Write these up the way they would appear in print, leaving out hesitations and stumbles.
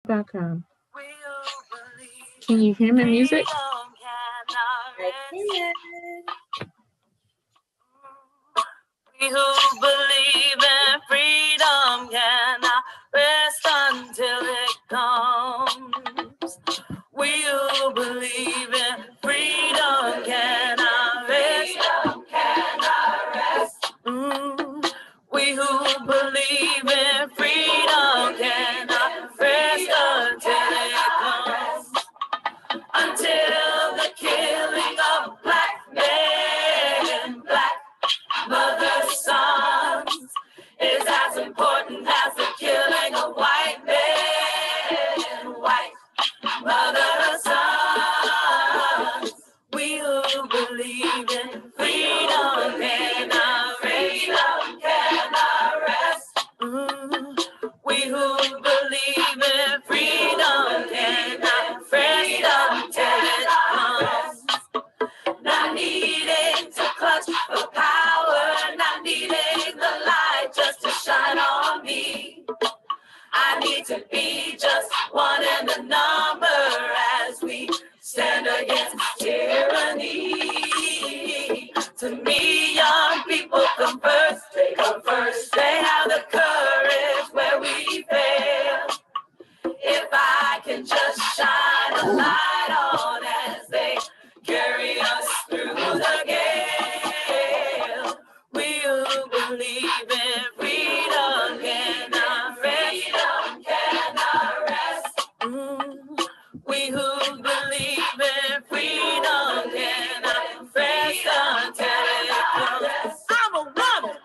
Background. Can you hear my music? I can. We who believe in freedom cannot rest until it comes. We who believe in freedom cannot rest. We who believe in freedom cannot rest until it comes. Until the killing of black men, black mothers, sons is as important as the killing of white men, white mothers, sons. We who believe in freedom cannot rest. We who believe in freedom cannot rest until it comes. Not needing to clutch for power, not needing the light just to shine on me. I need to be just one in the number as we stand against tyranny. To me, young people come first. They come first. They have the courage where we fail. If I can just shine a light on as they carry us through the gale. We who believe in freedom cannot rest. We who believe in freedom cannot rest until it comes.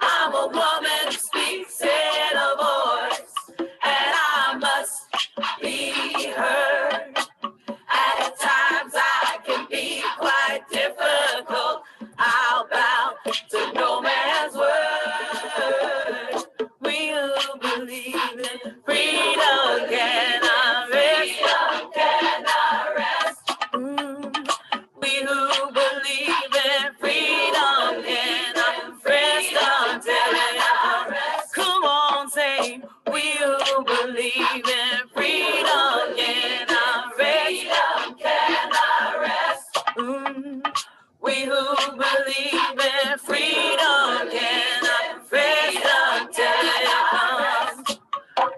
I'm a woman who speaks in a voice, and I must be heard. At times I can be quite difficult. I'll bow to no man's word. We who believe in freedom cannot rest. We who believe in freedom cannot rest until it comes. Come on, say, we who believe in freedom cannot rest. We who believe in freedom cannot rest until it comes.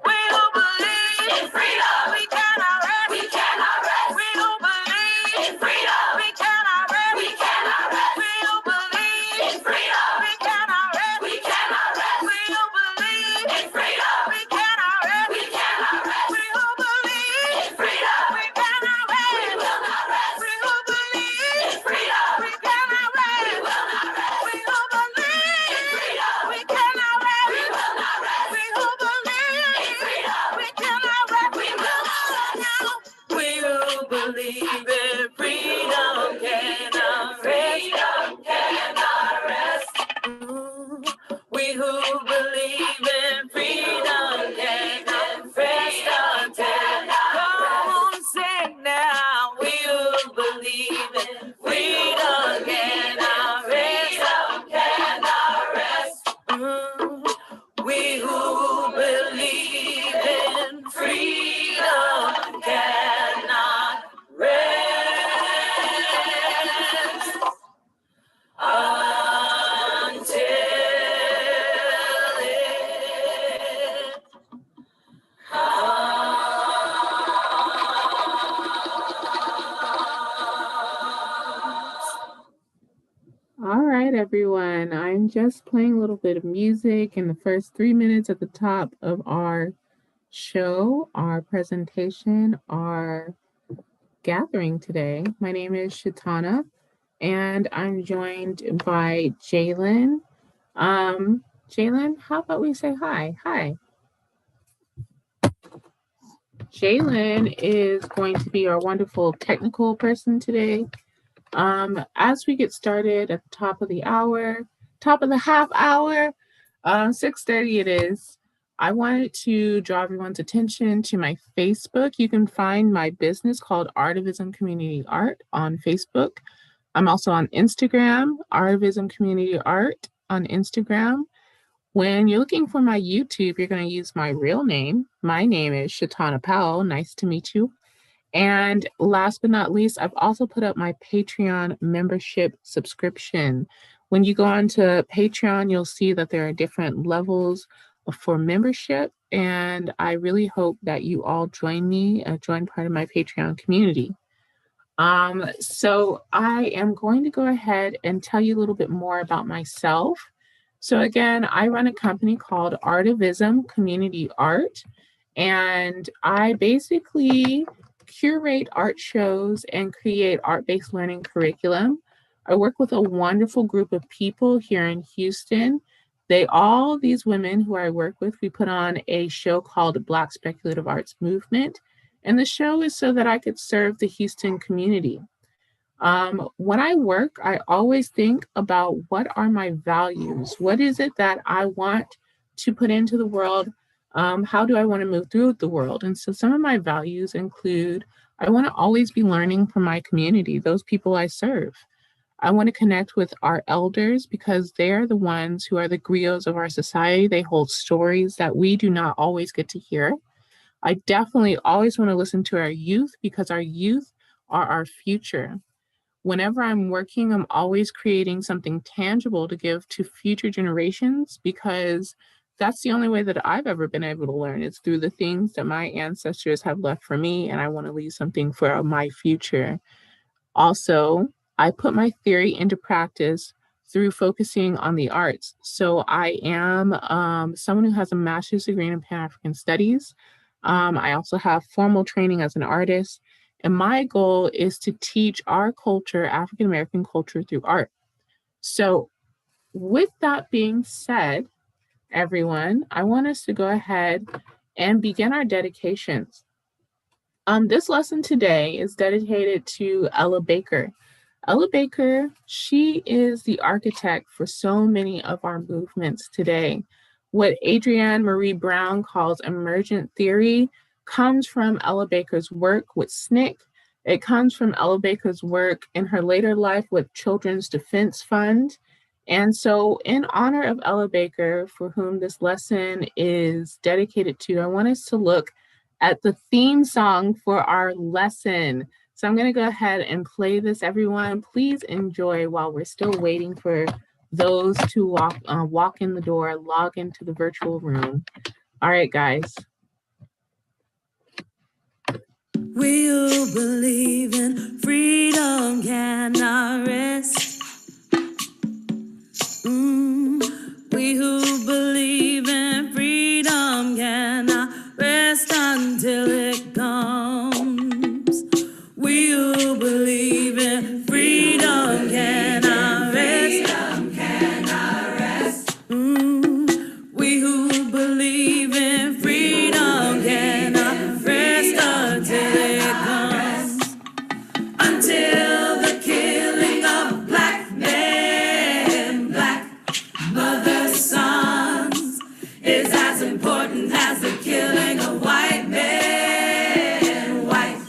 We who believe in freedom, we cannot rest. We cannot rest. We who believe in freedom, we cannot rest. We cannot rest. We who believe in freedom, we cannot rest. We cannot rest. We who believe in freedom, we cannot rest. We cannot rest. We who believe in freedom, we cannot rest. We will not rest. We who believe in freedom, we cannot rest. We will not rest. We who believe in freedom, we cannot rest. We will not rest. We who believe in freedom, we cannot rest. We will not rest. We who believe in freedom cannot rest. We who believe in freedom cannot rest until come on, sing now. We who believe in freedom cannot rest. We who believe in freedom cannot rest until it All right, everyone. I'm just playing a little bit of music in the first 3 minutes at the top of our show, our presentation, our gathering today. My name is Shatana, and I'm joined by Jalen. Jalen, how about we say hi? Hi. Jalen is going to be our wonderful technical person today. As we get started at the top of the hour, top of the half hour, 6:30 it is. I wanted to draw everyone's attention to my Facebook. You can find my business called Artivism Community Art on Facebook. I'm also on Instagram, Artivism Community Art on Instagram. When you're looking for my YouTube, you're going to use my real name. My name is Shatana Powell. Nice to meet you. And last but not least, I've also put up my Patreon membership subscription. When you go onto Patreon, you'll see that there are different levels for membership. And I really hope that you all join me, join part of my Patreon community. So I am going to go ahead and tell you a little bit more about myself. So again, I run a company called Artivism Community Art, and I basically curate art shows and create art-based learning curriculum. I work with a wonderful group of people here in Houston. These women who I work with, we put on a show called Black Speculative Arts Movement. And the show is so that I could serve the Houston community. When I work, I always think about what are my values? What is it that I want to put into the world? How do I want to move through the world? And so some of my values include, I want to always be learning from my community, those people I serve. I want to connect with our elders because they're the ones who are the griots of our society. They hold stories that we do not always get to hear. I definitely always want to listen to our youth because our youth are our future. Whenever I'm working, I'm always creating something tangible to give to future generations because that's the only way that I've ever been able to learn. It's through the things that my ancestors have left for me, and I want to leave something for my future. Also, I put my theory into practice through focusing on the arts. So I am someone who has a master's degree in Pan-African Studies. I also have formal training as an artist. And my goal is to teach our culture, African American culture, through art. So with that being said, everyone, I want us to go ahead and begin our dedications. This lesson today is dedicated to Ella Baker. Ella Baker, she is the architect for so many of our movements today. What Adrienne Marie Brown calls emergent theory comes from Ella Baker's work with SNCC. It comes from Ella Baker's work in her later life with Children's Defense Fund. And so in honor of Ella Baker, for whom this lesson is dedicated to, I want us to look at the theme song for our lesson. So I'm going to go ahead and play this, everyone. Please enjoy while we're still waiting for those to walk in the door, log into the virtual room. All right, guys. We who believe in freedom cannot rest. We who believe in freedom cannot rest until it comes. We who believe in freedom cannot rest. We who believe in freedom cannot rest until it comes. Until the killing of black men, black mothers, sons is as important as the killing of white men, white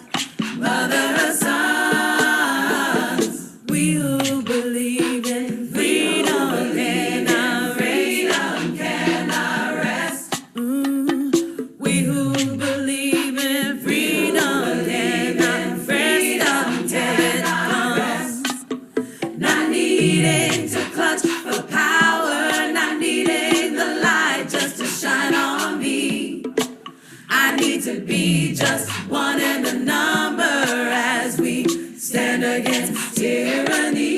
mothers, sons. We who believe in freedom cannot rest. We who believe in freedom cannot rest until it comes. Not needing to clutch for power, not needing the light just to shine on me. I need to be just one in the number as we stand against tyranny.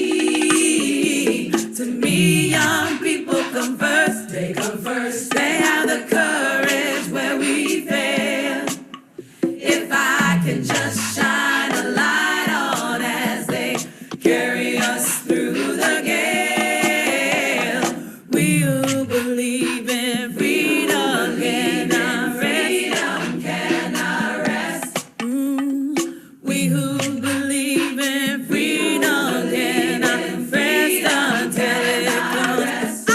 To me, young people come first. They come first. They have the courage where we fail. If I can just shine a light on as they carry us through the gale. We who believe in freedom cannot rest. We who believe in freedom cannot rest until it comes.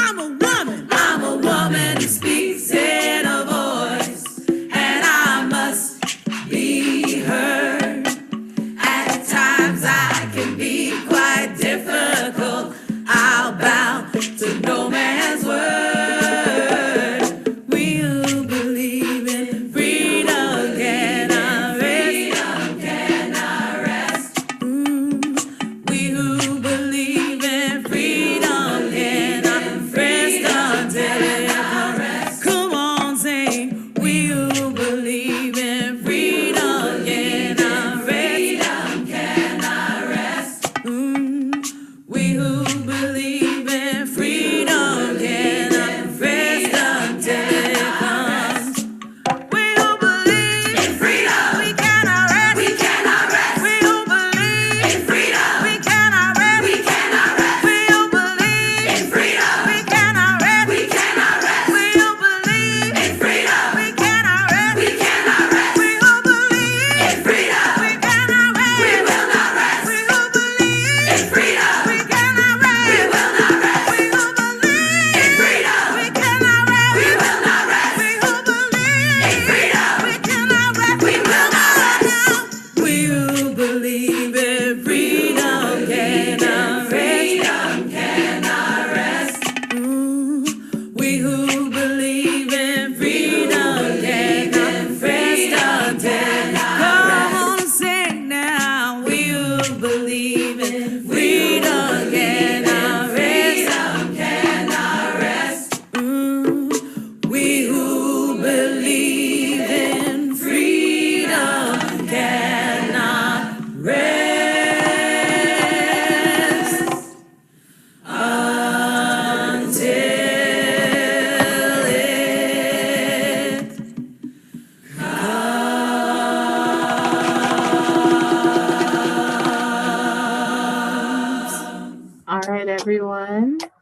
I'm a woman who speaks in a voice, and I must be heard.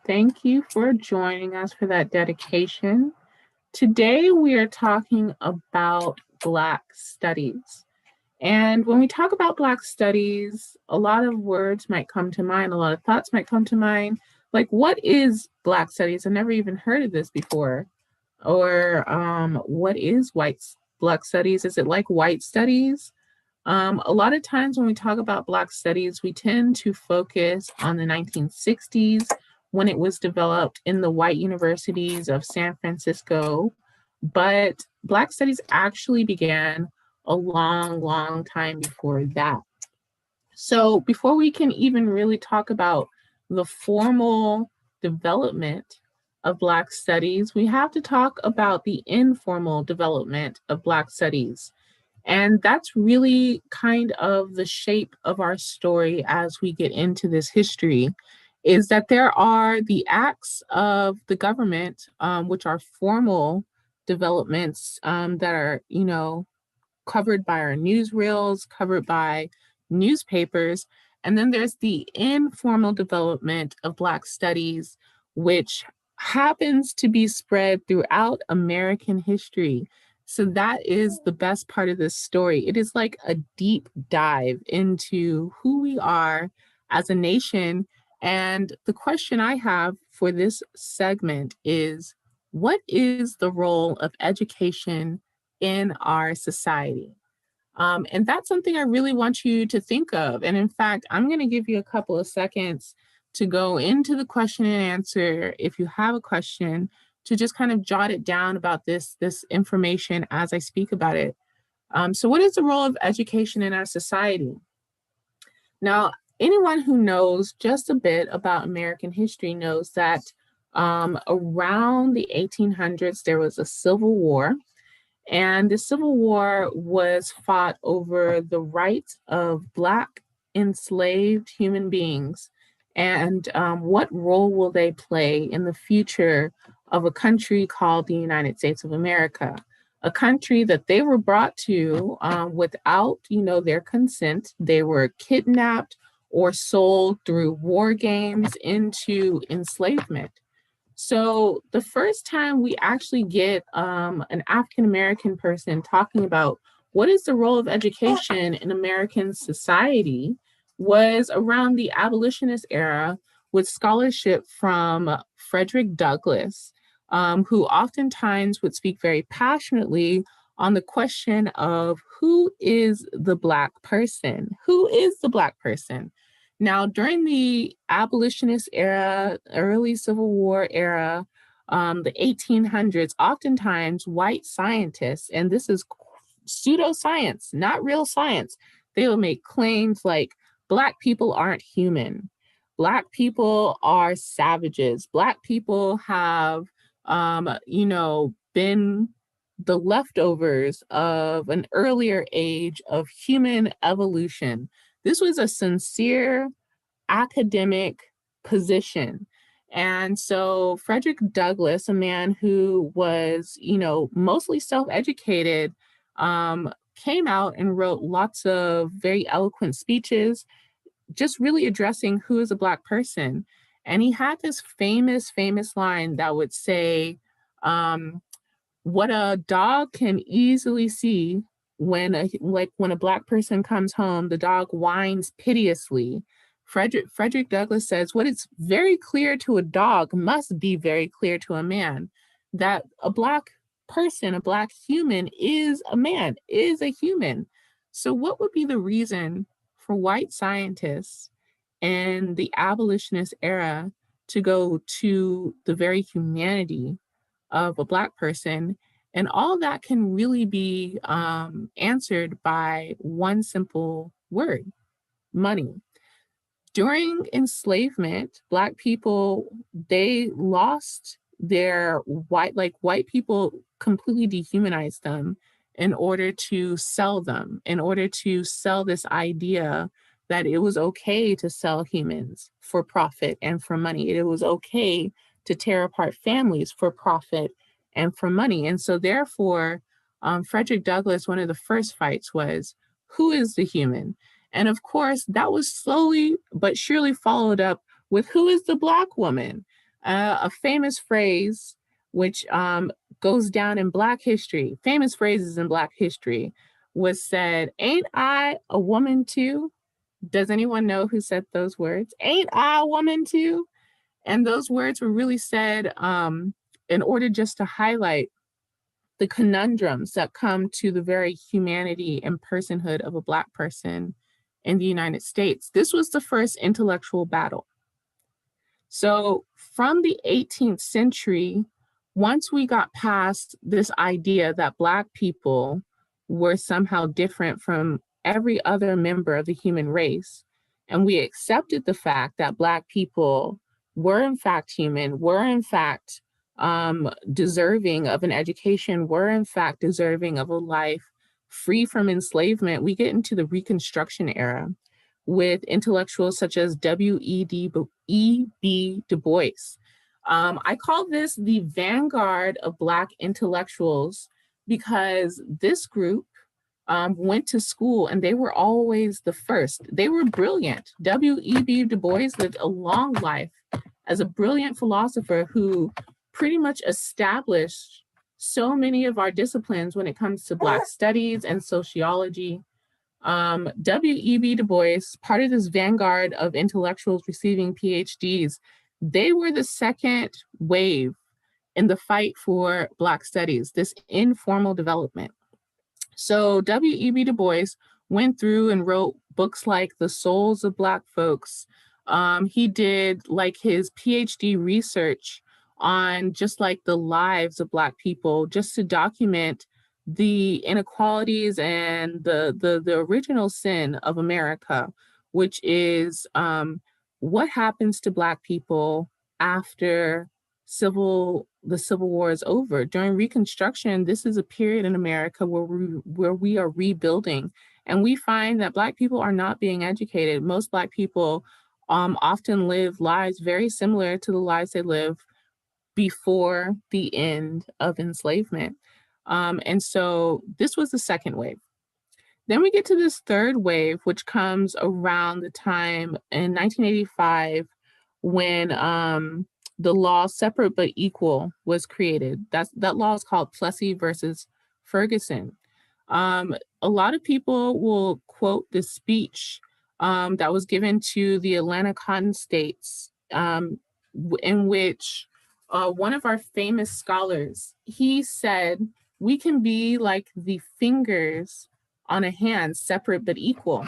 Thank you for joining us for that dedication. Today, we are talking about Black studies. And when we talk about Black studies, a lot of words might come to mind, a lot of thoughts might come to mind. Like, what is Black studies? I've never even heard of this before. Or what is Black studies? Is it like white studies? A lot of times when we talk about Black studies, we tend to focus on the 1960s when it was developed in the white universities of San Francisco. But Black studies actually began a long, long time before that. So before we can even really talk about the formal development of Black studies, we have to talk about the informal development of Black studies. And that's really kind of the shape of our story as we get into this history, is that there are the acts of the government, which are formal developments that are, covered by our newsreels, covered by newspapers. And then there's the informal development of Black studies, which happens to be spread throughout American history. So that is the best part of this story. It is like a deep dive into who we are as a nation. And the question I have for this segment is, what is the role of education in our society? And that's something I really want you to think of. And in fact, I'm going to give you a couple of seconds to go into the question and answer. If you have a question, to just kind of jot it down about this information as I speak about it. So what is the role of education in our society? Now, anyone who knows just a bit about American history knows that around the 1800s, there was a civil war. And the Civil War was fought over the rights of Black enslaved human beings and what role will they play in the future of a country called the United States of America, a country that they were brought to without, their consent. They were kidnapped or sold through war games into enslavement. So the first time we actually get an African American person talking about what is the role of education in American society was around the abolitionist era with scholarship from Frederick Douglass, who oftentimes would speak very passionately on the question of who is the Black person? Who is the Black person? Now, during the abolitionist era, early Civil War era, the 1800s, oftentimes white scientists, and this is pseudoscience, not real science, they will make claims like Black people aren't human. Black people are savages. Black people have, been the leftovers of an earlier age of human evolution. This was a sincere academic position. And so Frederick Douglass, a man who was, mostly self-educated, came out and wrote lots of very eloquent speeches, just really addressing who is a Black person. And he had this famous line that would say, what a dog can easily see when a Black person comes home, the dog whines piteously. Frederick Douglass says, what is very clear to a dog must be very clear to a man, that a Black person, a Black human is a man, is a human. So what would be the reason for white scientists in the abolitionist era to go to the very humanity of a Black person? And all that can really be answered by one simple word: money. During enslavement, Black people, they lost their white people completely dehumanized them in order to sell them, in order to sell this idea that it was okay to sell humans for profit and for money. It was okay to tear apart families for profit and for money. And so therefore, Frederick Douglass, one of the first fights was, who is the human? And of course, that was slowly but surely followed up with, who is the Black woman? A famous phrase which goes down in Black history, famous phrases in Black history, was said, "Ain't I a woman too?" Does anyone know who said those words? "Ain't I a woman too?" And those words were really said in order just to highlight the conundrums that come to the very humanity and personhood of a Black person in the United States. This was the first intellectual battle. So from the 18th century, once we got past this idea that Black people were somehow different from every other member of the human race, and we accepted the fact that Black people were in fact human, were in fact deserving of an education, were in fact deserving of a life free from enslavement, we get into the Reconstruction era with intellectuals such as W.E.B. Du Bois. I call this the vanguard of Black intellectuals because this group went to school and they were always the first. They were brilliant. W.E.B. Du Bois lived a long life as a brilliant philosopher who pretty much established so many of our disciplines when it comes to Black studies and sociology. W.E.B. Du Bois, part of this vanguard of intellectuals receiving PhDs, they were the second wave in the fight for Black studies, this informal development. So W.E.B. Du Bois went through and wrote books like The Souls of Black Folks. He did like his PhD research on just like the lives of Black people, just to document the inequalities and the original sin of America, which is what happens to Black people after the Civil War is over. During Reconstruction, this is a period in America where we are rebuilding, and we find that Black people are not being educated. Most Black people often live lives very similar to the lives they live before the end of enslavement. And so this was the second wave. Then we get to this third wave, which comes around the time in 1985 when the law Separate but Equal was created. That law is called Plessy versus Ferguson. A lot of people will quote this speech that was given to the Atlanta Cotton States, in which one of our famous scholars, he said, "We can be like the fingers on a hand, separate but equal."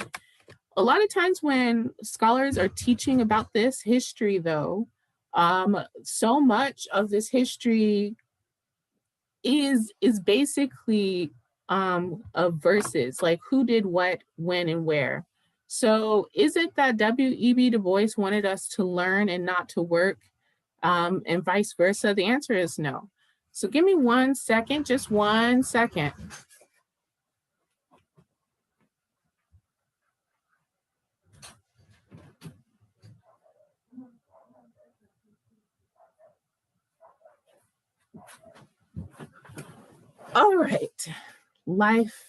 A lot of times when scholars are teaching about this history, though, so much of this history is basically of verses, like who did what, when, and where. So is it that W.E.B. Du Bois wanted us to learn and not to work, and vice versa? The answer is no. So give me 1 second, just 1 second. All right, life.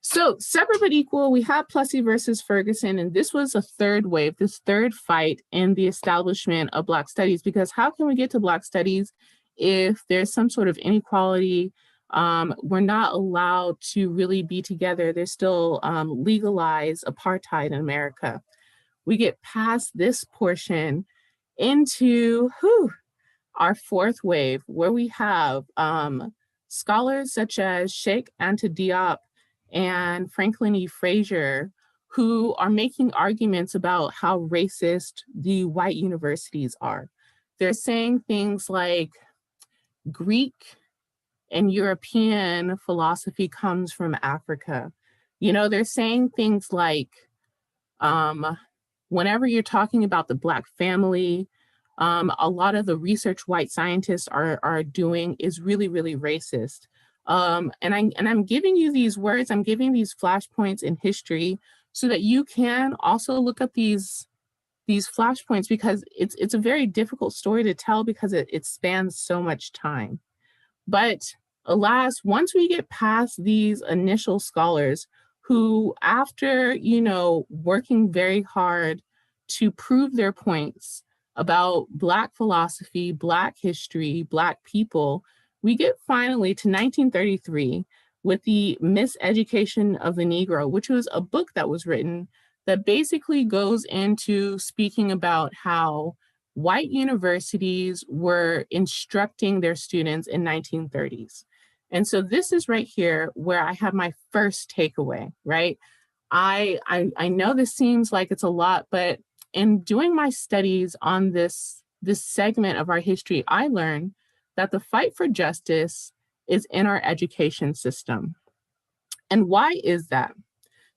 So Separate but Equal, we have Plessy versus Ferguson, and this was a third wave, this third fight in the establishment of Black studies, because how can we get to Black studies if there's some sort of inequality? We're not allowed to really be together. There's still legalized apartheid in America. We get past this portion into our fourth wave, where we have scholars such as Cheikh Anta Diop and Franklin E. Frazier, who are making arguments about how racist the white universities are. They're saying things like Greek and European philosophy comes from Africa. You know, they're saying things like, whenever you're talking about the Black family, a lot of the research white scientists are doing is really, really racist. And I'm giving you these words, I'm giving these flashpoints in history so that you can also look up these flashpoints, because it's a very difficult story to tell because it spans so much time. But alas, once we get past these initial scholars who, after, working very hard to prove their points about Black philosophy, Black history, Black people, we get finally to 1933 with the Miseducation of the Negro, which was a book that was written that basically goes into speaking about how white universities were instructing their students in 1930s. And so this is right here where I have my first takeaway, right? I know this seems like it's a lot, but in doing my studies on this segment of our history, I learned that the fight for justice is in our education system. And why is that?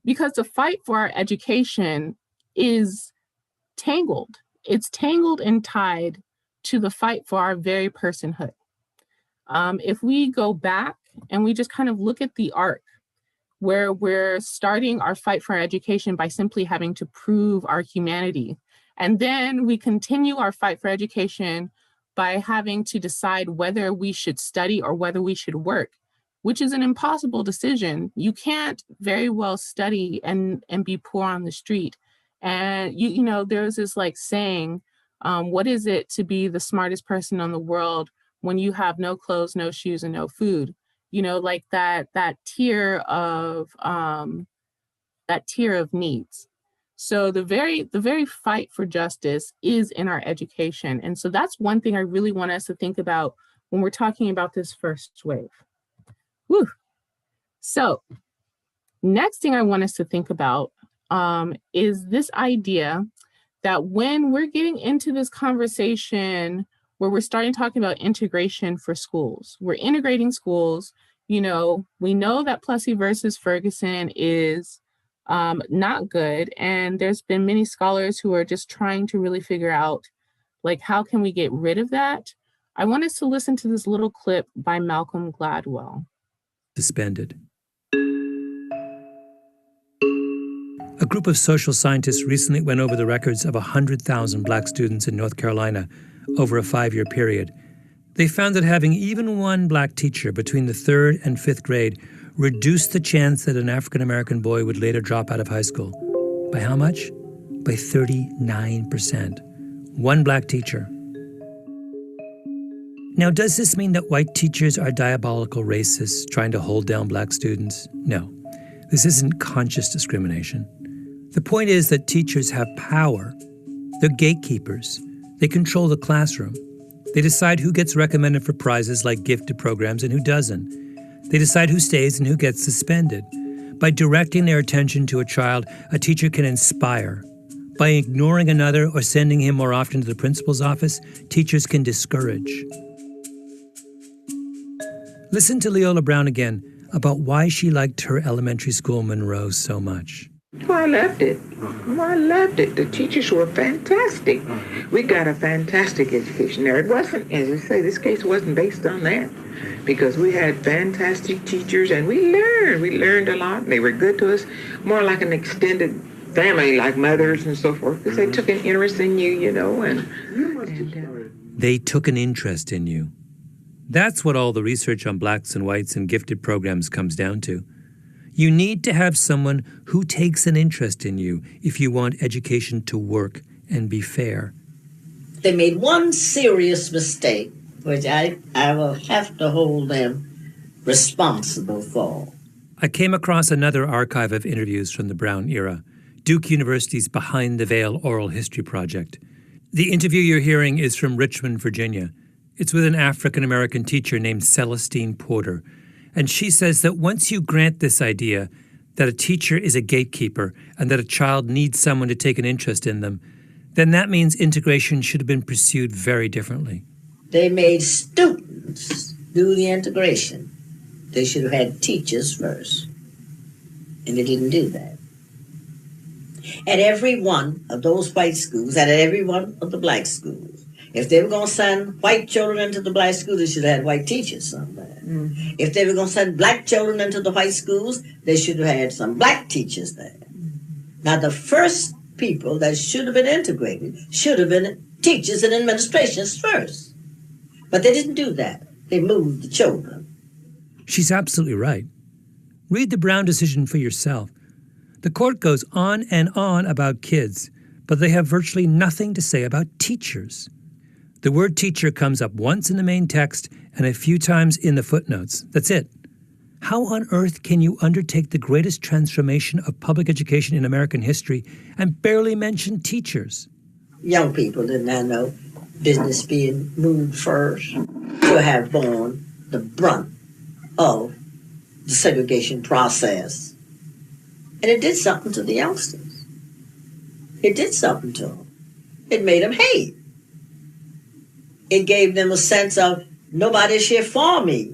Because the fight for our education is tangled. It's tangled and tied to the fight for our very personhood. If we go back and we just kind of look at the arc where we're starting our fight for our education by simply having to prove our humanity. And then we continue our fight for education by having to decide whether we should study or whether we should work, which is an impossible decision. You can't very well study and be poor on the street. And you know, there's this like saying, what is it to be the smartest person in the world when you have no clothes, no shoes, and no food? You know, like that tier of needs. So the very fight for justice is in our education. And so that's one thing I really want us to think about when we're talking about this first wave. Whew. So next thing I want us to think about is this idea that when we're getting into this conversation where we're starting talking about integration for schools, we're integrating schools, you know, we know that Plessy versus Ferguson is not good. And there's been many scholars who are just trying to really figure out, like, how can we get rid of that? I want us to listen to this little clip by Malcolm Gladwell. Suspended. A group of social scientists recently went over the records of 100,000 Black students in North Carolina over a 5-year period. They found that having even one Black teacher between the 3rd and 5th grade reduced the chance that an African-American boy would later drop out of high school. By how much? By 39%. One Black teacher. Now, does this mean that white teachers are diabolical racists trying to hold down Black students? No. This isn't conscious discrimination. The point is that teachers have power. They're gatekeepers. They control the classroom. They decide who gets recommended for prizes like gifted programs and who doesn't. They decide who stays and who gets suspended. By directing their attention to a child, a teacher can inspire. By ignoring another or sending him more often to the principal's office, teachers can discourage. Listen to Leola Brown again about why she liked her elementary school, Monroe, so much. Oh, I loved it. Oh, I loved it. The teachers were fantastic. We got a fantastic education there. It wasn't, as I say, this case wasn't based on that, because we had fantastic teachers and we learned a lot. And they were good to us, more like an extended family, like mothers and so forth, because they took an interest in you, you know. They took an interest in you. That's what all the research on Blacks and whites and gifted programs comes down to. You need to have someone who takes an interest in you if you want education to work and be fair. They made one serious mistake, which I will have to hold them responsible for. I came across another archive of interviews from the Brown era, Duke University's Behind the Veil Oral History Project. The interview you're hearing is from Richmond, Virginia. It's with an African-American teacher named Celestine Porter. And she says that once you grant this idea that a teacher is a gatekeeper and that a child needs someone to take an interest in them, then that means integration should have been pursued very differently. They made students do the integration. They should have had teachers first. And they didn't do that. At every one of those white schools, and at every one of the Black schools, if they were going to send white children into the Black school, they should have had white teachers somewhere. Mm-hmm. If they were going to send Black children into the white schools, they should have had some Black teachers there. Mm-hmm. Now, the first people that should have been integrated should have been teachers and administrations first. But they didn't do that. They moved the children. She's absolutely right. Read the Brown decision for yourself. The court goes on and on about kids, but they have virtually nothing to say about teachers. The word teacher comes up once in the main text and a few times in the footnotes. That's it. How on earth can you undertake the greatest transformation of public education in American history and barely mention teachers? Young people did not know business being moved first to have borne the brunt of the segregation process. And it did something to the youngsters. It did something to them. It made them hate. It gave them a sense of nobody's here for me.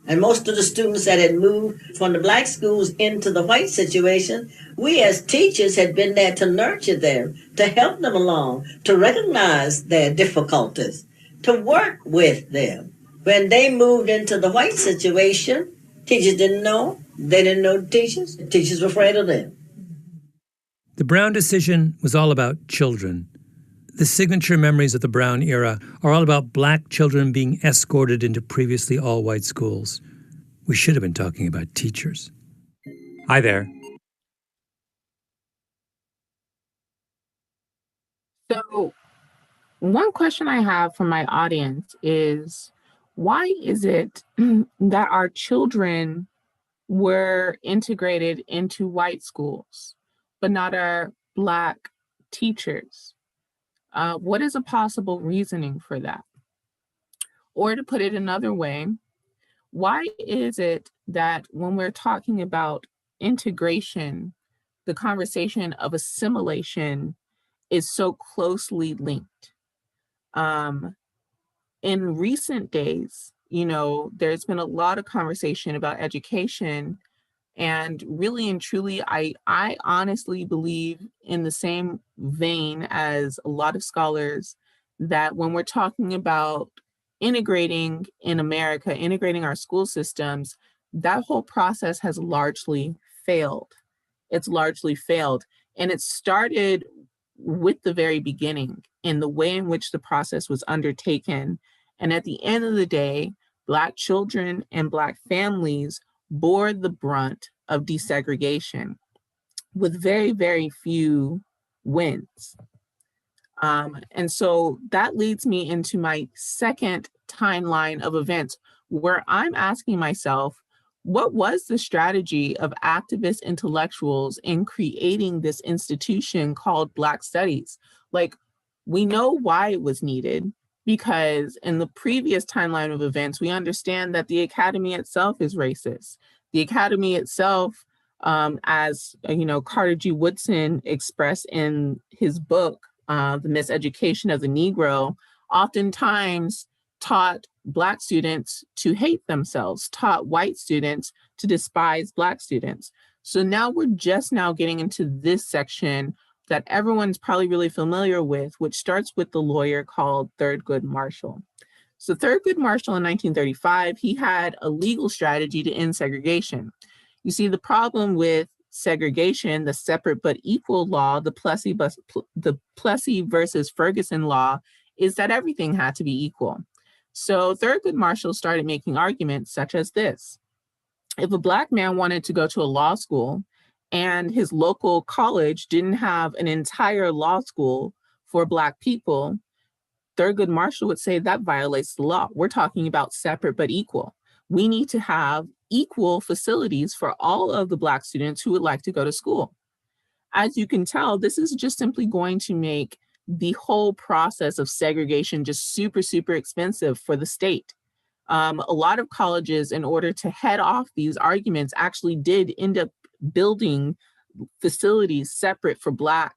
And most of the students that had moved from the black schools into the white situation, we as teachers had been there to nurture them, to help them along, to recognize their difficulties, to work with them. When they moved into the white situation, teachers didn't know. They didn't know the teachers. The teachers were afraid of them. The Brown decision was all about children. The signature memories of the Brown era are all about black children being escorted into previously all-white schools. We should have been talking about teachers. Hi there. So, one question I have from my audience is, why is it that our children were integrated into white schools, but not our black teachers? What is a possible reasoning for that? Or to put it another way, why is it that when we're talking about integration, the conversation of assimilation is so closely linked? In recent days, there's been a lot of conversation about education, and really and truly, I honestly believe, in the same vein as a lot of scholars, that when we're talking about integrating in America, integrating our school systems, that whole process has largely failed. It's largely failed. And it started with the very beginning in the way in which the process was undertaken. And at the end of the day, Black children and Black families bore the brunt of desegregation with very, very few wins. And so that leads me into my second timeline of events, where I'm asking myself, what was the strategy of activist intellectuals in creating this institution called Black Studies? Like, we know why it was needed, because in the previous timeline of events, we understand that the academy itself is racist. The academy itself, as Carter G. Woodson expressed in his book, The Miseducation of the Negro, oftentimes taught Black students to hate themselves, taught white students to despise Black students. So now we're just now getting into this section that everyone's probably really familiar with, which starts with the lawyer called Thurgood Marshall. So Thurgood Marshall in 1935, he had a legal strategy to end segregation. You see, the problem with segregation, the separate but equal law, the Plessy versus Ferguson law, is that everything had to be equal. So Thurgood Marshall started making arguments such as this. If a Black man wanted to go to a law school and his local college didn't have an entire law school for Black people, Thurgood Marshall would say that violates the law. We're talking about separate but equal. We need to have equal facilities for all of the Black students who would like to go to school. As you can tell, this is just simply going to make the whole process of segregation just super, super expensive for the state. A lot of colleges, in order to head off these arguments, actually did end up building facilities separate for Black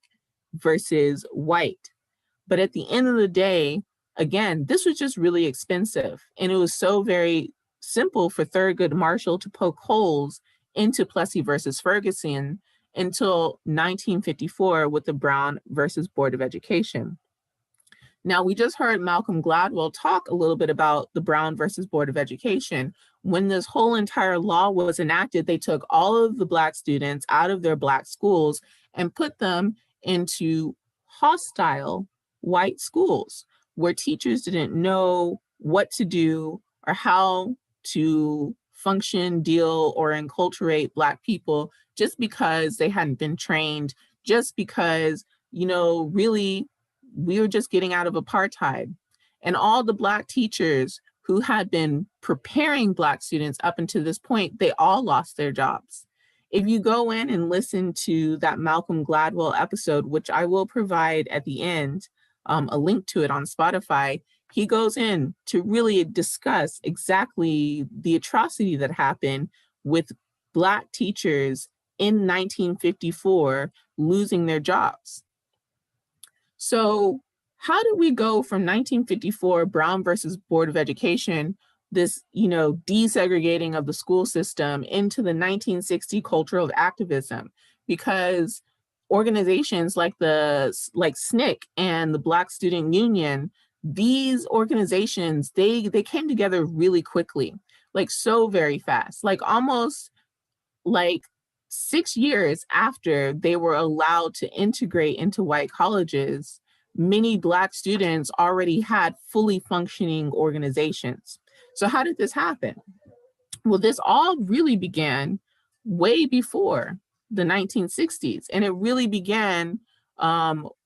versus white. But at the end of the day, again, this was just really expensive. And it was so very simple for Thurgood Marshall to poke holes into Plessy versus Ferguson until 1954 with the Brown versus Board of Education. Now, we just heard Malcolm Gladwell talk a little bit about the Brown versus Board of Education. When this whole entire law was enacted, they took all of the Black students out of their Black schools and put them into hostile white schools where teachers didn't know what to do or how to function, deal, or enculturate Black people just because they hadn't been trained, just because really, we were just getting out of apartheid. And all the Black teachers who had been preparing Black students up until this point, they all lost their jobs. If you go in and listen to that Malcolm Gladwell episode, which I will provide at the end, a link to it on Spotify, he goes in to really discuss exactly the atrocity that happened with Black teachers in 1954 losing their jobs. So how did we go from 1954 Brown versus Board of Education, this, desegregating of the school system, into the 1960 culture of activism? Because organizations like SNCC and the Black Student Union, these organizations, they came together really quickly, like so very fast, like almost like 6 years after they were allowed to integrate into white colleges. Many Black students already had fully functioning organizations. So how did this happen? Well, this all really began way before the 1960s, and it really began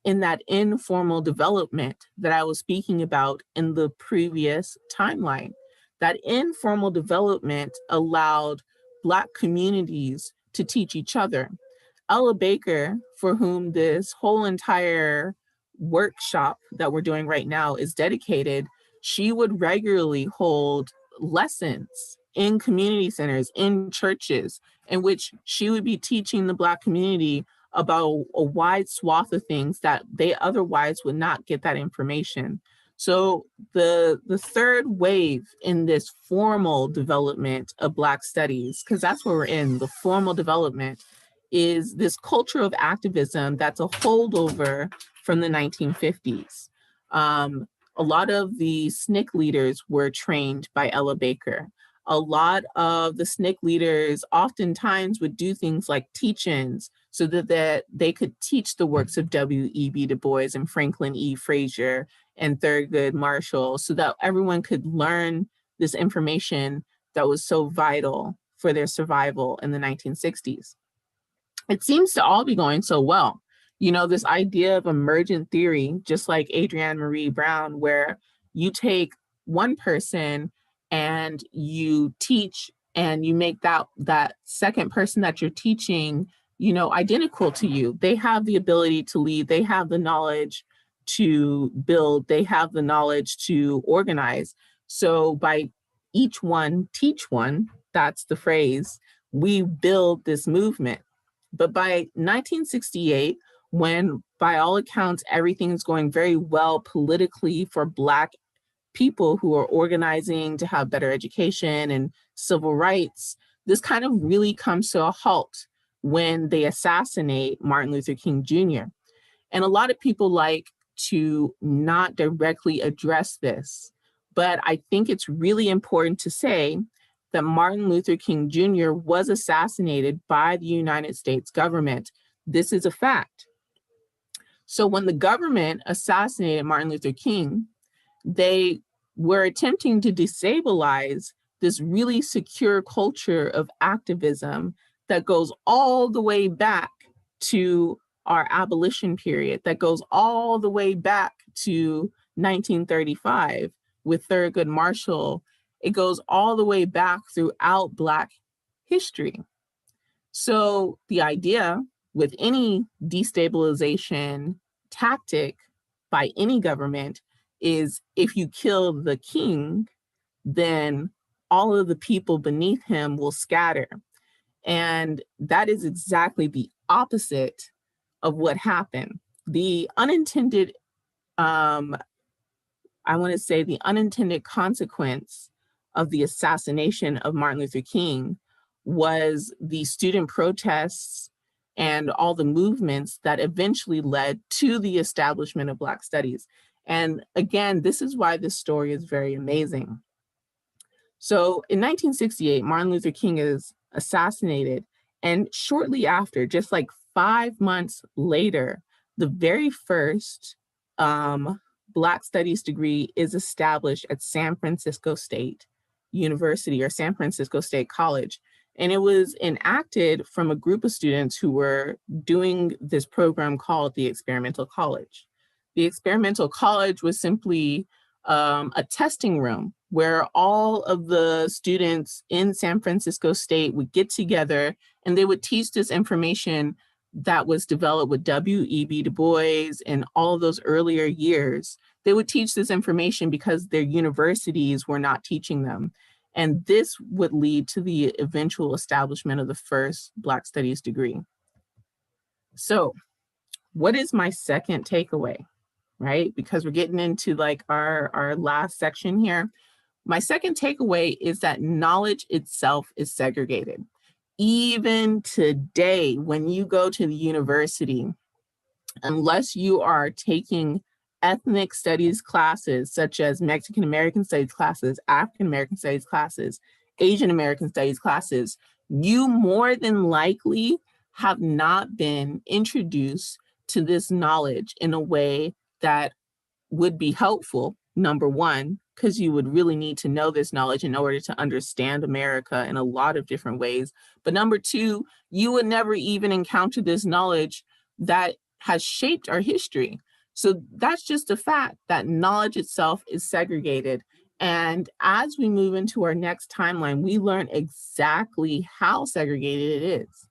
in that informal development that I was speaking about in the previous timeline. That informal development allowed Black communities to teach each other. Ella Baker, for whom this whole entire workshop that we're doing right now is dedicated, she would regularly hold lessons in community centers, in churches, in which she would be teaching the Black community about a wide swath of things that they otherwise would not get that information. So the third wave in this formal development of Black studies, because that's where we're in, the formal development, is this culture of activism that's a holdover from the 1950s. A lot of the SNCC leaders were trained by Ella Baker. A lot of the SNCC leaders oftentimes would do things like teach-ins so that they could teach the works of W.E.B. Du Bois and Franklin E. Frazier and Thurgood Marshall, so that everyone could learn this information that was so vital for their survival in the 1960s. It seems to all be going so well. This idea of emergent theory, just like Adrienne Maree Brown, where you take one person and you teach and you make that second person that you're teaching, identical to you. They have the ability to lead, they have the knowledge to build, they have the knowledge to organize. So by each one teach one, that's the phrase, we build this movement. But by 1968, when by all accounts, everything's going very well politically for Black people who are organizing to have better education and civil rights, this kind of really comes to a halt when they assassinate Martin Luther King Jr. And a lot of people like to not directly address this, but I think it's really important to say that Martin Luther King Jr. was assassinated by the United States government. This is a fact. So when the government assassinated Martin Luther King, they were attempting to destabilize this really secure culture of activism that goes all the way back to our abolition period, that goes all the way back to 1935 with Thurgood Marshall. It goes all the way back throughout Black history. So the idea with any destabilization tactic by any government is if you kill the king, then all of the people beneath him will scatter. And that is exactly the opposite of what happened. The unintended, the unintended consequence of the assassination of Martin Luther King was the student protests and all the movements that eventually led to the establishment of Black studies. And again, this is why this story is very amazing. So in 1968, Martin Luther King is assassinated. And shortly after, just like 5 months later, the very first Black Studies degree is established at San Francisco State University or San Francisco State College. And it was enacted from a group of students who were doing this program called the Experimental College. The Experimental College was simply a testing room where all of the students in San Francisco State would get together and they would teach this information that was developed with W.E.B. Du Bois in all of those earlier years. They would teach this information because their universities were not teaching them. And this would lead to the eventual establishment of the first Black Studies degree. So what is my second takeaway, right? Because we're getting into like our last section here. My second takeaway is that knowledge itself is segregated. Even today, when you go to the university, unless you are taking ethnic studies classes, such as Mexican American studies classes, African American studies classes, Asian American studies classes, you more than likely have not been introduced to this knowledge in a way that would be helpful, number one, because you would really need to know this knowledge in order to understand America in a lot of different ways. But number two, you would never even encounter this knowledge that has shaped our history. So that's just a fact that knowledge itself is segregated. And as we move into our next timeline, we learn exactly how segregated it is.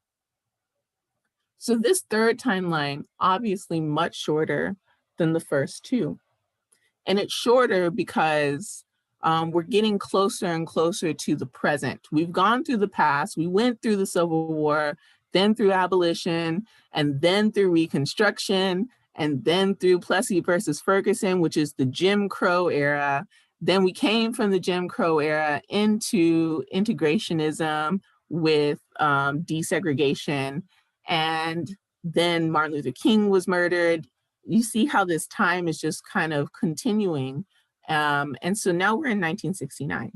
So this third timeline, obviously much shorter than the first two. And it's shorter because we're getting closer and closer to the present. We've gone through the past, we went through the Civil War, then through abolition, and then through Reconstruction, and then through Plessy versus Ferguson, which is the Jim Crow era. Then we came from the Jim Crow era into integrationism with desegregation. And then Martin Luther King was murdered. You see how this time is just kind of continuing. And so now we're in 1969.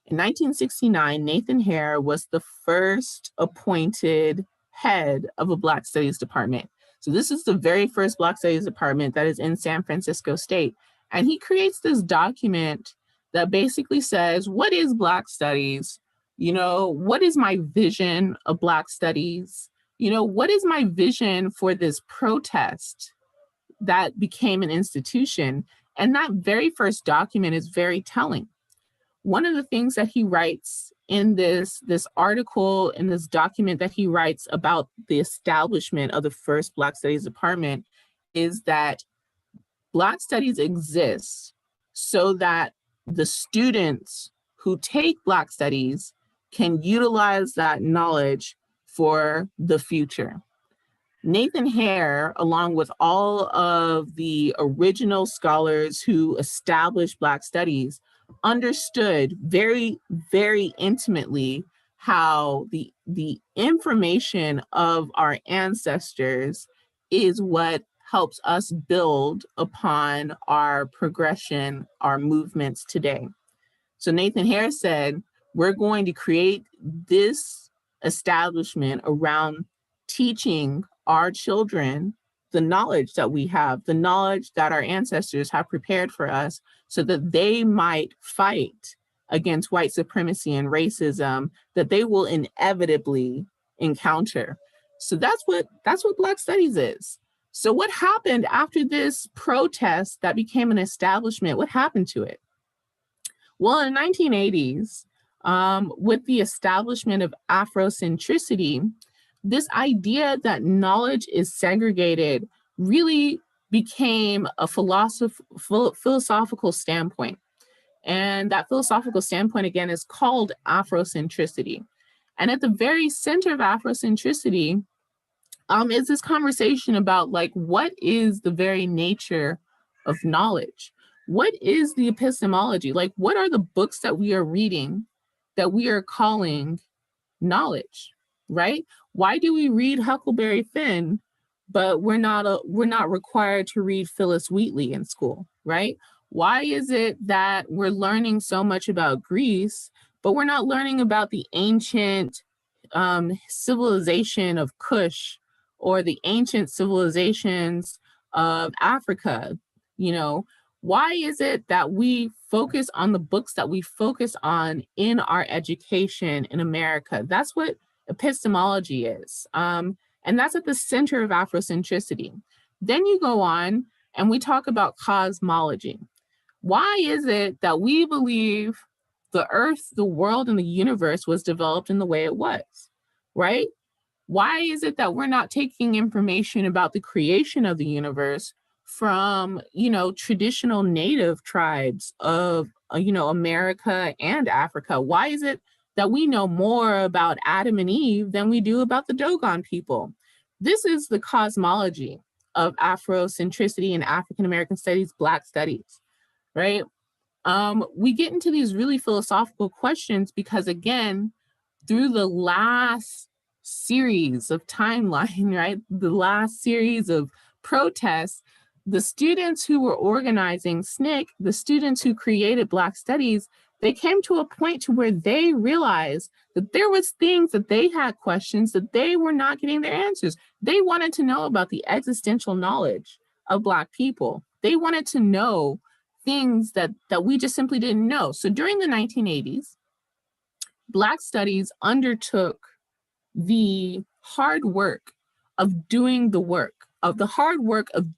In 1969, Nathan Hare was the first appointed head of a Black Studies department. So this is the very first Black Studies department that is in San Francisco State. And he creates this document that basically says, what is Black Studies? You know, what is my vision of Black Studies? You know, what is my vision for this protest that became an institution? And that very first document is very telling. One of the things that he writes in this article, in this document that he writes about the establishment of the first Black Studies department, is that Black Studies exists so that the students who take Black Studies can utilize that knowledge for the future. Nathan Hare, along with all of the original scholars who established Black Studies, understood very, very intimately how the information of our ancestors is what helps us build upon our progression, our movements today. So Nathan Hare said, we're going to create this establishment around teaching our children the knowledge that we have, the knowledge that our ancestors have prepared for us so that they might fight against white supremacy and racism that they will inevitably encounter. So that's what Black Studies is. So what happened after this protest that became an establishment? What happened to it? Well, in the 1980s, with the establishment of Afrocentricity, this idea that knowledge is segregated really became a philosophical standpoint. And that philosophical standpoint, again, is called Afrocentricity. And at the very center of Afrocentricity is this conversation about, like, what is the very nature of knowledge? What is the epistemology? Like, what are the books that we are reading that we are calling knowledge, right? Why do we read Huckleberry Finn, but we're not required to read Phyllis Wheatley in school, right? Why is it that we're learning so much about Greece, but we're not learning about the ancient civilization of Kush or the ancient civilizations of Africa? You know, Why is it that we focus on the books that we focus on in our education in America? That's what epistemology is. And that's at the center of Afrocentricity. Then you go on and we talk about cosmology. Why is it that we believe the earth, the world, and the universe was developed in the way it was, right? Why is it that we're not taking information about the creation of the universe from, traditional native tribes of, America and Africa? Why is it that we know more about Adam and Eve than we do about the Dogon people? This is the cosmology of Afrocentricity and African American studies, Black studies, right? We get into these really philosophical questions because, again, through the last series of timeline, right? The last series of protests, the students who were organizing SNCC, the students who created Black Studies, they came to a point to where they realized that there was things that they had questions that they were not getting their answers. They wanted to know about the existential knowledge of Black people. They wanted to know things that we just simply didn't know. So during the 1980s, Black Studies undertook the hard work of doing the work, of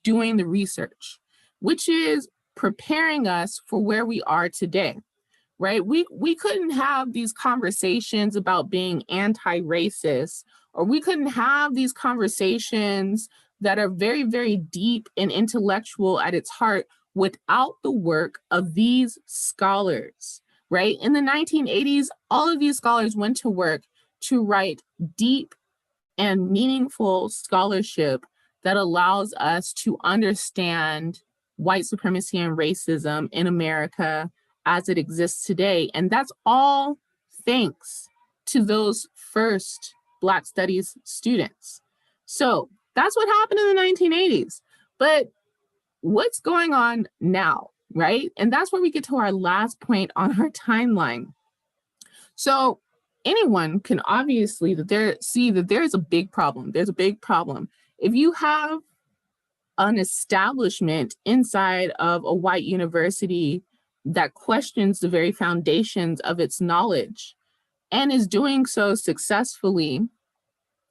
doing the research, which is preparing us for where we are today, right? We couldn't have these conversations about being anti-racist, or we couldn't have these conversations that are very, very deep and intellectual at its heart without the work of these scholars, right? In the 1980s, all of these scholars went to work to write deep and meaningful scholarship that allows us to understand white supremacy and racism in America as it exists today. And that's all thanks to those first Black Studies students. So that's what happened in the 1980s. But what's going on now, right? And that's where we get to our last point on our timeline. So anyone can obviously see that there is a big problem. There's a big problem. If you have an establishment inside of a white university that questions the very foundations of its knowledge and is doing so successfully,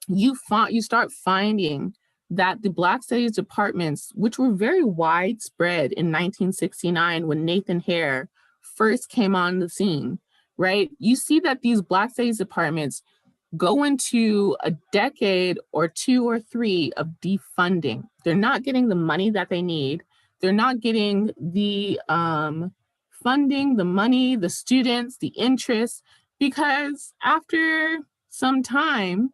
you start finding that the Black Studies departments, which were very widespread in 1969 when Nathan Hare first came on the scene, right? You see that these Black Studies departments go into a decade or two or three of defunding. They're not getting the money that they need. They're not getting the funding, the money, the students, the interest, because after some time,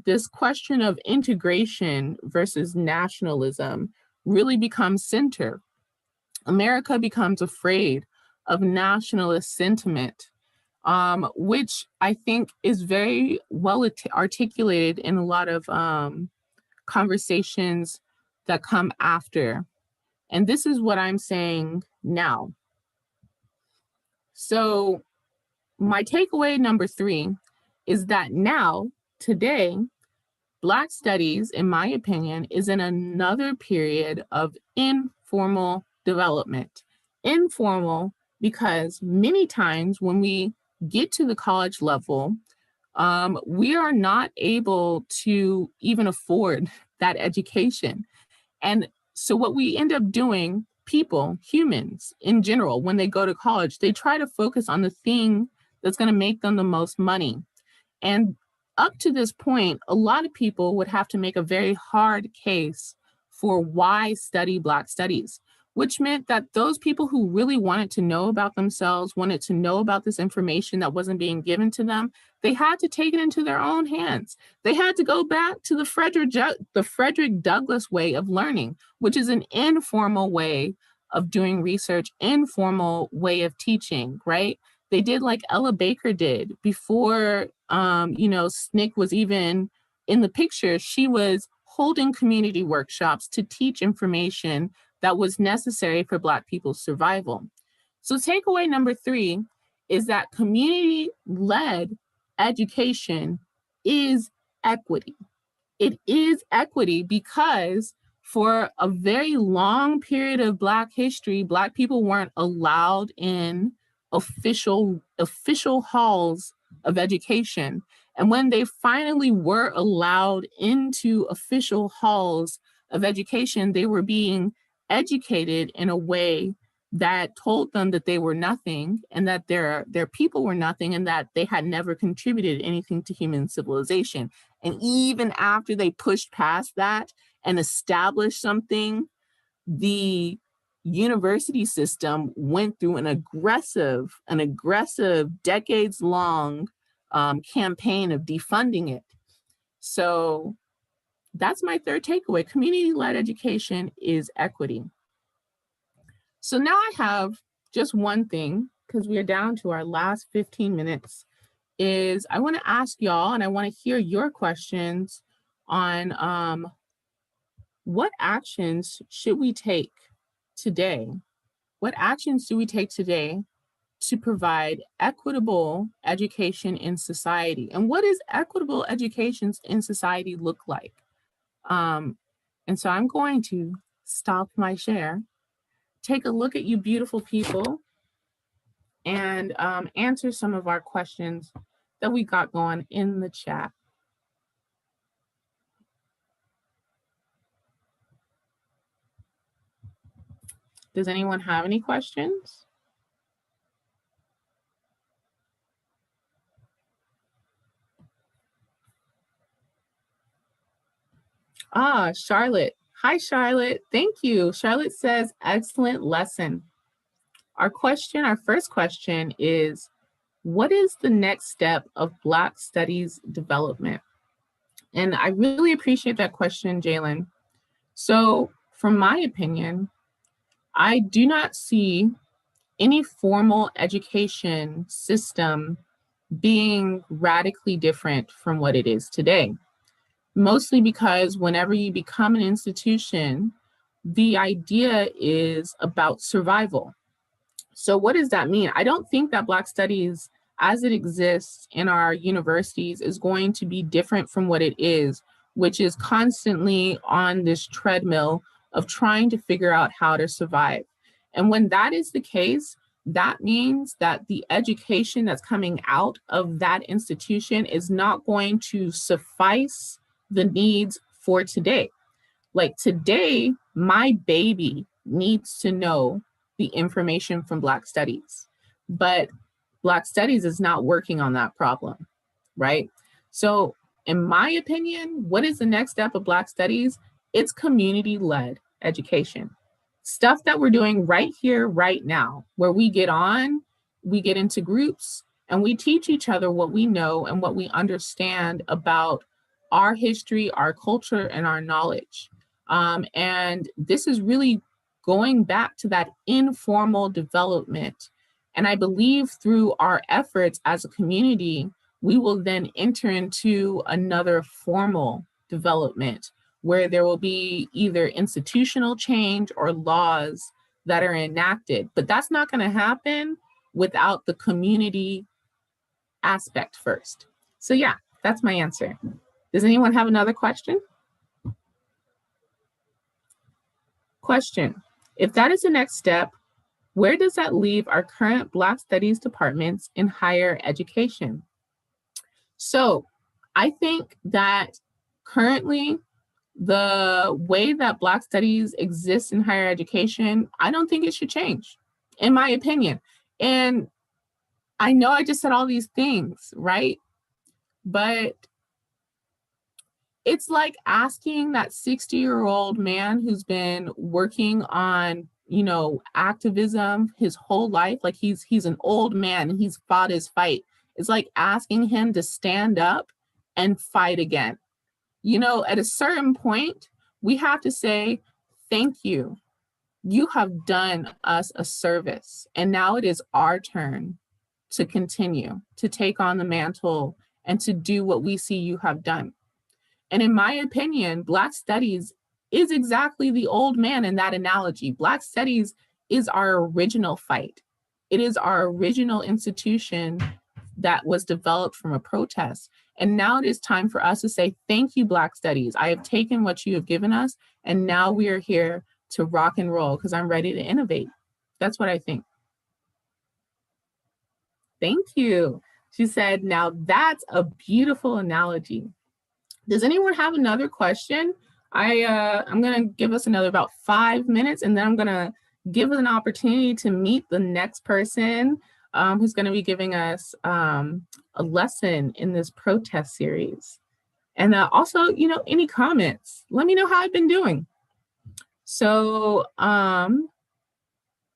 this question of integration versus nationalism really becomes center. America becomes afraid of nationalist sentiment, which I think is very well articulated in a lot of conversations that come after. And this is what I'm saying now. So my takeaway number 3 is that now, today, Black Studies, in my opinion, is in another period of informal development. Informal because many times when we get to the college level, we are not able to even afford that education. And so what we end up doing, people, humans in general, when they go to college, they try to focus on the thing that's going to make them the most money. And up to this point, a lot of people would have to make a very hard case for why study Black Studies, which meant that those people who really wanted to know about themselves, wanted to know about this information that wasn't being given to them, they had to take it into their own hands. They had to go back to the Frederick Douglass way of learning, which is an informal way of doing research, informal way of teaching, right? They did like Ella Baker did before, SNCC was even in the picture. She was holding community workshops to teach information that was necessary for Black people's survival. So takeaway number 3 is that community-led education is equity. It is equity because For a very long period of Black history, Black people weren't allowed in official halls of education. And when they finally were allowed into official halls of education, they were being educated in a way that told them that they were nothing and that their people were nothing and that they had never contributed anything to human civilization. And even after they pushed past that and established something, the university system went through an aggressive decades-long campaign of defunding it. So that's my third takeaway. Community-led education is equity. So now I have just one thing, because we are down to our last 15 minutes, is I want to ask y'all, and I want to hear your questions on what actions should we take today? What actions do we take today to provide equitable education in society? And what does equitable education in society look like? And so I'm going to stop my share, take a look at you beautiful people, and answer some of our questions that we got going in the chat. Does anyone have any questions? Charlotte. Hi, Charlotte. Thank you. Charlotte says, excellent lesson. Our first question is, what is the next step of Black Studies development? And I really appreciate that question, Jalen. So from my opinion, I do not see any formal education system being radically different from what it is today. Mostly because whenever you become an institution, the idea is about survival. So what does that mean? I don't think that Black Studies as it exists in our universities is going to be different from what it is, which is constantly on this treadmill of trying to figure out how to survive. And when that is the case, that means that the education that's coming out of that institution is not going to suffice the needs for today. Like today, my baby needs to know the information from Black Studies, but Black Studies is not working on that problem, right? So in my opinion, what is the next step of Black Studies? It's community-led education. Stuff that we're doing right here, right now, where we get into groups and we teach each other what we know and what we understand about our history, our culture, and our knowledge. And this is really going back to that informal development. And I believe through our efforts as a community, we will then enter into another formal development where there will be either institutional change or laws that are enacted. But that's not going to happen without the community aspect first. So yeah, that's my answer. Does anyone have another question? Question, if that is the next step, where does that leave our current Black Studies departments in higher education? So I think that currently the way that Black Studies exists in higher education, I don't think it should change, in my opinion. And I know I just said all these things, right? But it's like asking that 60-year-old man who's been working on, activism his whole life, like he's an old man and he's fought his fight. It's like asking him to stand up and fight again. At a certain point, we have to say, thank you. You have done us a service. And now it is our turn to continue to take on the mantle and to do what we see you have done. And in my opinion, Black Studies is exactly the old man in that analogy. Black Studies is our original fight. It is our original institution that was developed from a protest. And now it is time for us to say, thank you, Black Studies. I have taken what you have given us, and now we are here to rock and roll because I'm ready to innovate. That's what I think. Thank you. She said, now that's a beautiful analogy. Does anyone have another question? I'm going to give us another about 5 minutes, and then I'm going to give us an opportunity to meet the next person who's going to be giving us a lesson in this protest series. And also, you know, any comments? Let me know how I've been doing. So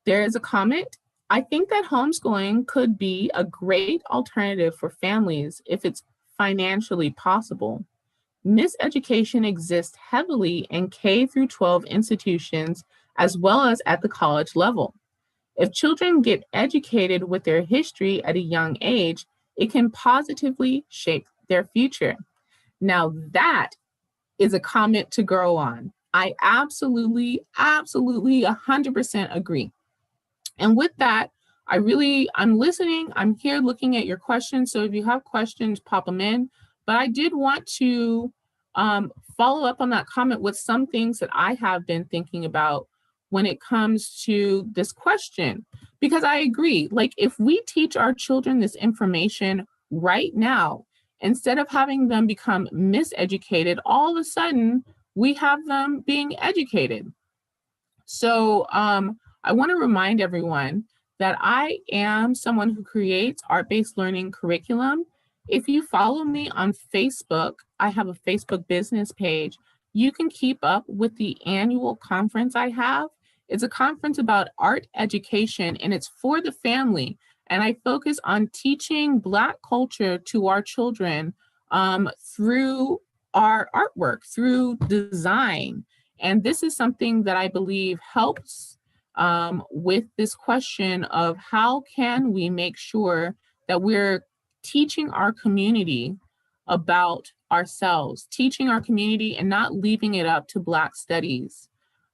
there is a comment. I think that homeschooling could be a great alternative for families if it's financially possible. Miseducation exists heavily in K through 12 institutions as well as at the college level. If children get educated with their history at a young age, it can positively shape their future. Now that is a comment to grow on. I absolutely 100% agree. And with that, I'm listening. I'm here looking at your questions. So if you have questions, pop them in. But I did want to follow up on that comment with some things that I have been thinking about when it comes to this question. Because I agree, like if we teach our children this information right now, instead of having them become miseducated, all of a sudden we have them being educated. So I want to remind everyone that I am someone who creates art-based learning curriculum. If you follow me on Facebook, I have a Facebook business page. You can keep up with the annual conference I have. It's a conference about art education, and it's for the family. And I focus on teaching Black culture to our children through our artwork, through design. And this is something that I believe helps with this question of how can we make sure that we're teaching our community about ourselves, teaching our community and not leaving it up to Black studies.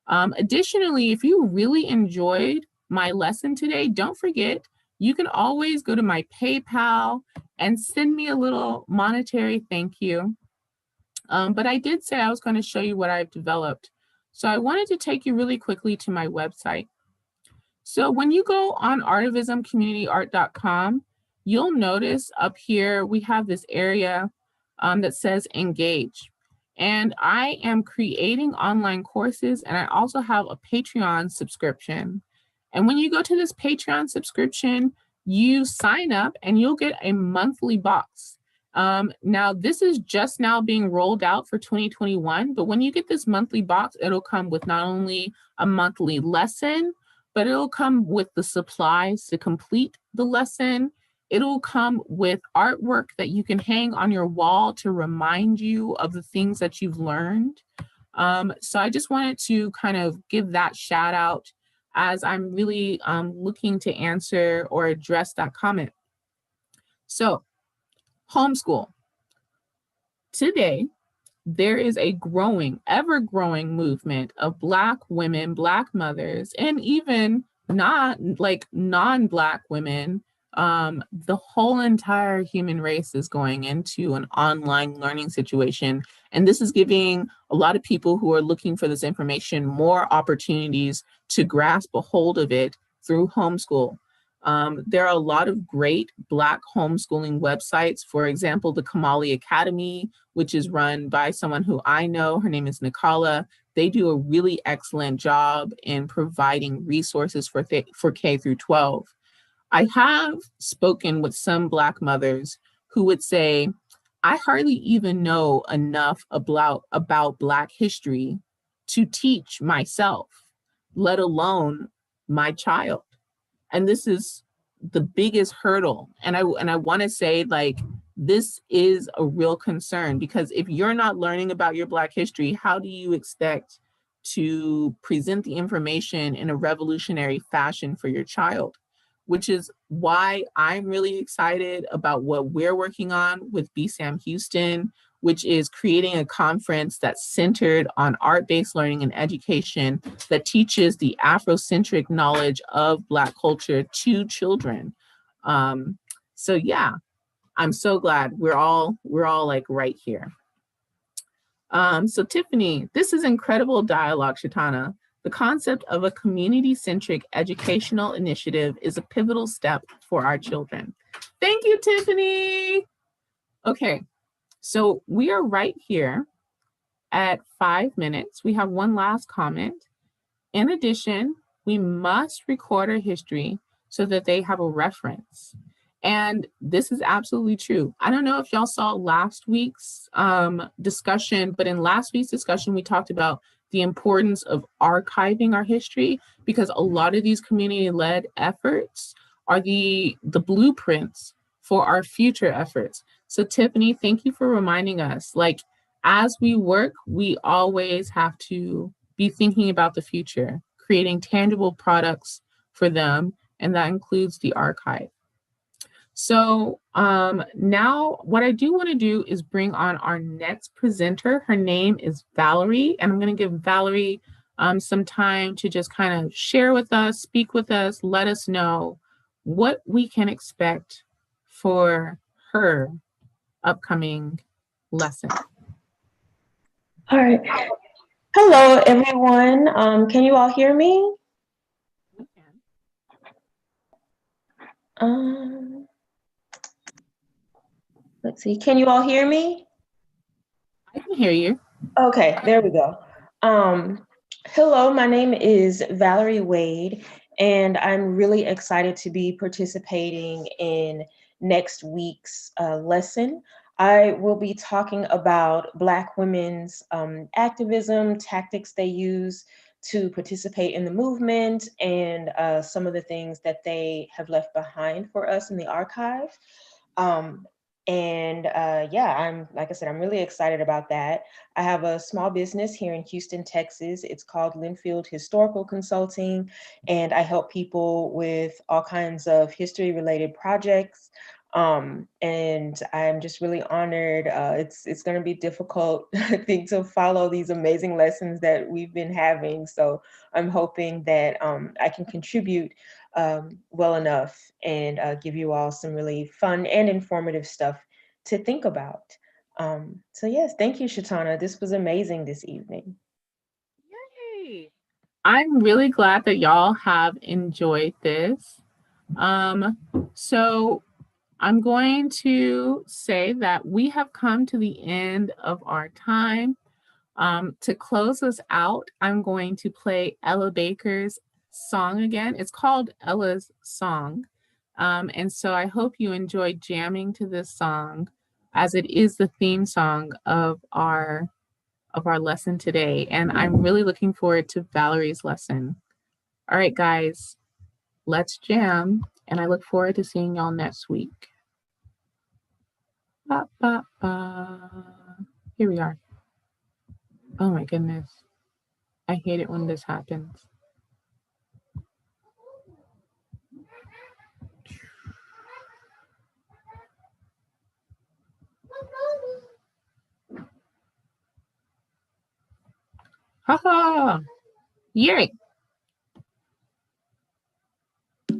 Additionally, if you really enjoyed my lesson today, don't forget, you can always go to my PayPal and send me a little monetary thank you. But I did say I was going to show you what I've developed. So I wanted to take you really quickly to my website. So when you go on artivismcommunityart.com, you'll notice up here, we have this area that says engage. And I am creating online courses, and I also have a Patreon subscription. And when you go to this Patreon subscription, you sign up and you'll get a monthly box. Now, this is just now being rolled out for 2021, but when you get this monthly box, it'll come with not only a monthly lesson, but it'll come with the supplies to complete the lesson. It'll come with artwork that you can hang on your wall to remind you of the things that you've learned. So I just wanted to kind of give that shout out as I'm really looking to answer or address that comment. So, homeschool. Today, there is a growing, ever-growing movement of Black women, Black mothers, and even non-Black women. The whole entire human race is going into an online learning situation. And this is giving a lot of people who are looking for this information more opportunities to grasp a hold of it through homeschool. There are a lot of great Black homeschooling websites. For example, the Kamali Academy, which is run by someone who I know. Her name is Nikala. They do a really excellent job in providing resources for K through 12. I have spoken with some Black mothers who would say, I hardly even know enough about Black history to teach myself, let alone my child. And this is the biggest hurdle. And I want to say, like, this is a real concern, because if you're not learning about your Black history, how do you expect to present the information in a revolutionary fashion for your child? Which is why I'm really excited about what we're working on with BSAM Houston, which is creating a conference that's centered on art-based learning and education that teaches the Afrocentric knowledge of Black culture to children. So yeah, I'm so glad we're all like right here. So Tiffany, this is incredible dialogue, Shatana. The concept of a community-centric educational initiative is a pivotal step for our children. Thank you, Tiffany. Okay, so we are right here at 5 minutes. We have one last comment. In addition, we must record our history so that they have a reference. And this is absolutely true. I don't know if y'all saw last week's discussion, but in last week's discussion, we talked about the importance of archiving our history, because a lot of these community-led efforts are the blueprints for our future efforts. So Tiffany, thank you for reminding us, like, as we work, we always have to be thinking about the future, creating tangible products for them, and that includes the archive. So now what I do want to do is bring on our next presenter. Her name is Valerie, and I'm going to give Valerie some time to just kind of share with us, speak with us, let us know what we can expect for her upcoming lesson. All right. Hello, everyone. Can you all hear me? Let's see. Can you all hear me? I can hear you. Okay, there we go. Hello, my name is Valerie Wade, and I'm really excited to be participating in next week's lesson. I will be talking about Black women's activism, tactics they use to participate in the movement, and some of the things that they have left behind for us in the archive. Yeah, like I said, I'm really excited about that. I have a small business here in Houston, Texas. It's called Linfield Historical Consulting, and I help people with all kinds of history-related projects. And I'm just really honored. It's going to be difficult, I think, to follow these amazing lessons that we've been having. So I'm hoping that I can contribute well enough and give you all some really fun and informative stuff to think about. So yes, thank you, Shatana. This was amazing this evening. Yay! I'm really glad that y'all have enjoyed this. So I'm going to say that we have come to the end of our time. To close us out, I'm going to play Ella Baker's song again. It's called Ella's Song. And so I hope you enjoyed jamming to this song, as it is the theme song of our lesson today. And I'm really looking forward to Valerie's lesson. All right, guys, let's jam. And I look forward to seeing y'all next week. Ba, ba, ba. Here we are. Oh my goodness. I hate it when this happens. Ha ha! Yay!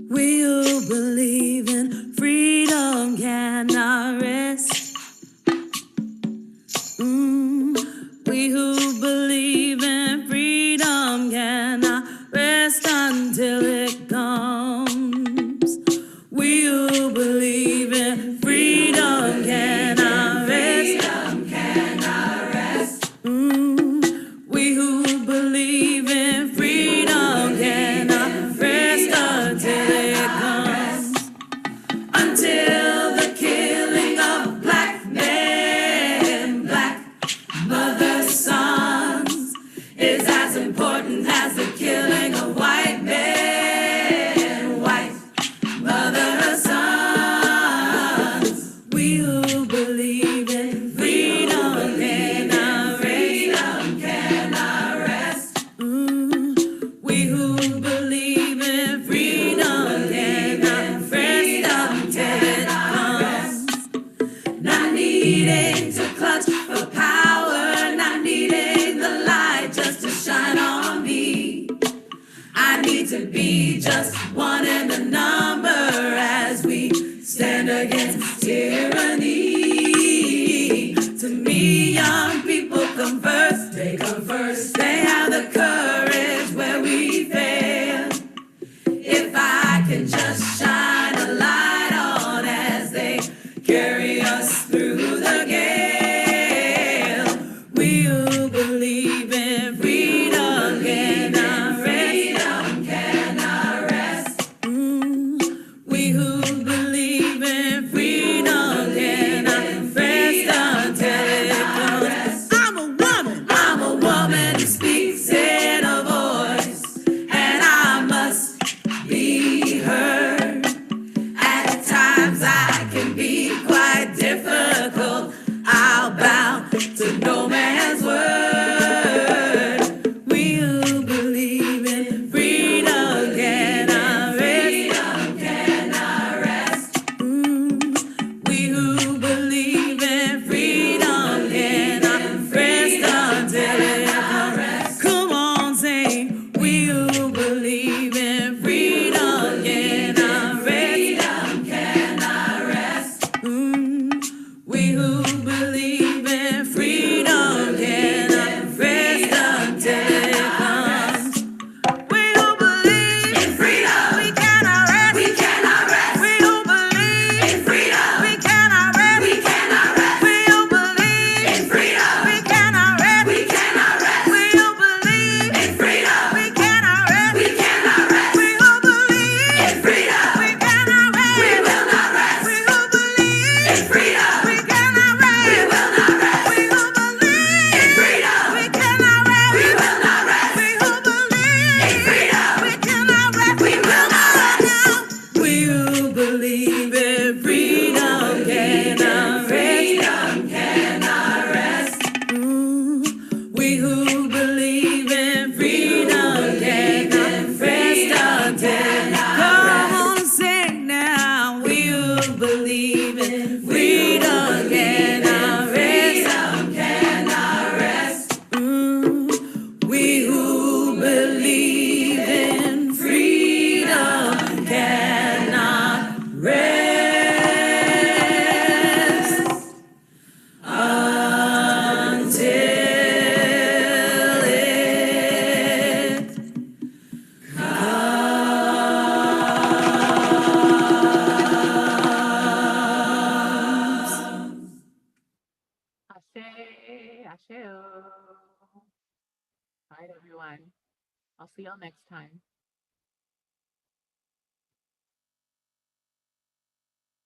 We who believe in freedom cannot rest. We who believe in freedom cannot rest until it comes. We who believe in freedom cannot rest. We who believe in freedom cannot rest until it comes. Ashe, Asheo. All right, everyone. I'll see y'all next time.